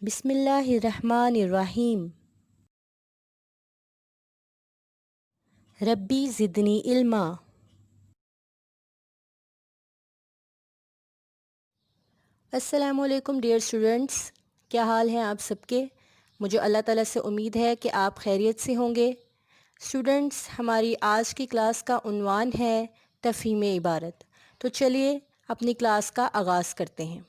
بسم اللہ الرحمن الرحیم۔ ربی زدنی علما۔ السلام علیکم ڈیئر اسٹوڈنٹس، کیا حال ہیں آپ سب کے؟ مجھے اللہ تعالیٰ سے امید ہے کہ آپ خیریت سے ہوں گے۔ اسٹوڈنٹس، ہماری آج کی کلاس کا عنوان ہے تفہیم عبارت۔ تو چلیے اپنی کلاس کا آغاز کرتے ہیں۔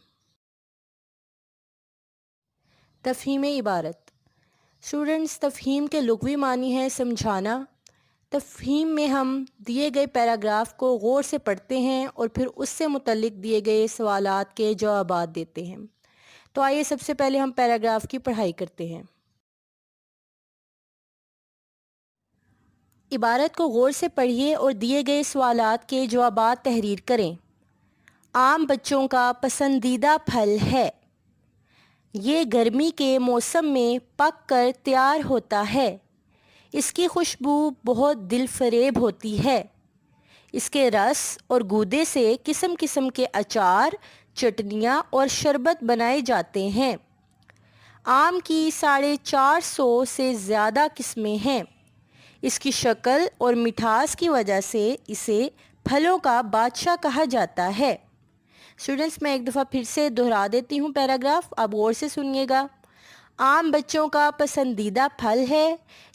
تفہیم عبارت۔ اسٹوڈنٹس، تفہیم کے لغوی معنی ہے سمجھانا۔ تفہیم میں ہم دیے گئے پیراگراف کو غور سے پڑھتے ہیں اور پھر اس سے متعلق دیے گئے سوالات کے جوابات دیتے ہیں۔ تو آئیے سب سے پہلے ہم پیراگراف کی پڑھائی کرتے ہیں۔ عبارت کو غور سے پڑھیے اور دیے گئے سوالات کے جوابات تحریر کریں۔ آم بچوں کا پسندیدہ پھل ہے۔ یہ گرمی کے موسم میں پک کر تیار ہوتا ہے۔ اس کی خوشبو بہت دل فریب ہوتی ہے۔ اس کے رس اور گودے سے قسم قسم کے اچار، چٹنیاں اور شربت بنائے جاتے ہیں۔ آم کی 450 سے زیادہ قسمیں ہیں۔ اس کی شکل اور مٹھاس کی وجہ سے اسے پھلوں کا بادشاہ کہا جاتا ہے۔ اسٹوڈنٹس، میں ایک دفعہ پھر سے دہرا دیتی ہوں پیراگراف، آپ غور سے سنیے گا۔ آم بچوں کا پسندیدہ پھل ہے۔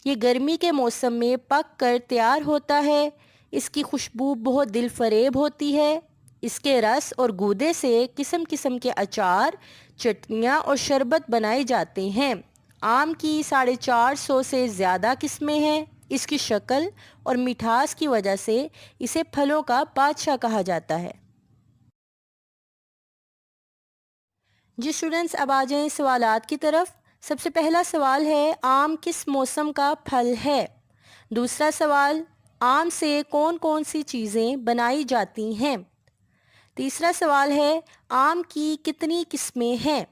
یہ گرمی کے موسم میں پک کر تیار ہوتا ہے۔ اس کی خوشبو بہت دل فریب ہوتی ہے۔ اس کے رس اور گودے سے قسم قسم کے اچار، چٹنیاں اور شربت بنائے جاتے ہیں۔ آم کی 450 سے زیادہ قسمیں ہیں۔ اس کی شکل اور مٹھاس کی وجہ سے اسے پھلوں کا بادشاہ کہا جاتا ہے۔ جی اسٹوڈنٹس، اب آ جائیں سوالات کی طرف۔ سب سے پہلا سوال ہے، آم کس موسم کا پھل ہے؟ دوسرا سوال، آم سے کون کون سی چیزیں بنائی جاتی ہیں؟ تیسرا سوال ہے، آم کی کتنی قسمیں ہیں؟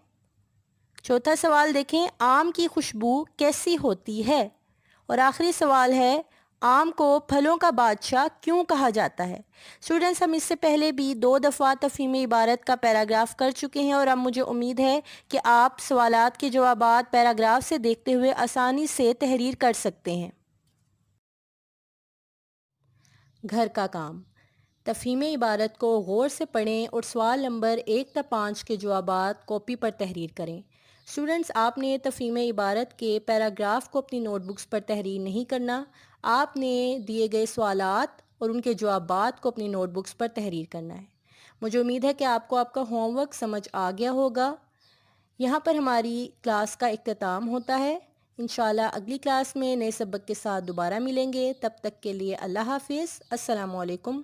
چوتھا سوال دیکھیں، آم کی خوشبو کیسی ہوتی ہے؟ اور آخری سوال ہے، آم کو پھلوں کا بادشاہ کیوں کہا جاتا ہے؟ اسٹوڈنٹس، ہم اس سے پہلے بھی 2 دفعہ تفہیم عبارت کا پیراگراف کر چکے ہیں اور اب مجھے امید ہے کہ آپ سوالات کے جوابات پیراگراف سے دیکھتے ہوئے آسانی سے تحریر کر سکتے ہیں۔ گھر کا کام۔ تفہیم عبارت کو غور سے پڑھیں اور سوال نمبر 1 تا 5 کے جوابات کاپی پر تحریر کریں۔ اسٹوڈنٹس، آپ نے تفہیم عبارت کے پیراگراف کو اپنی نوٹ بکس پر تحریر نہیں کرنا، آپ نے دیے گئے سوالات اور ان کے جوابات کو اپنی نوٹ بکس پر تحریر کرنا ہے۔ مجھے امید ہے کہ آپ کو آپ کا ہوم ورک سمجھ آ گیا ہوگا۔ یہاں پر ہماری کلاس کا اختتام ہوتا ہے۔ انشاءاللہ اگلی کلاس میں نئے سبق کے ساتھ دوبارہ ملیں گے۔ تب تک کے لیے اللہ حافظ۔ السلام علیکم۔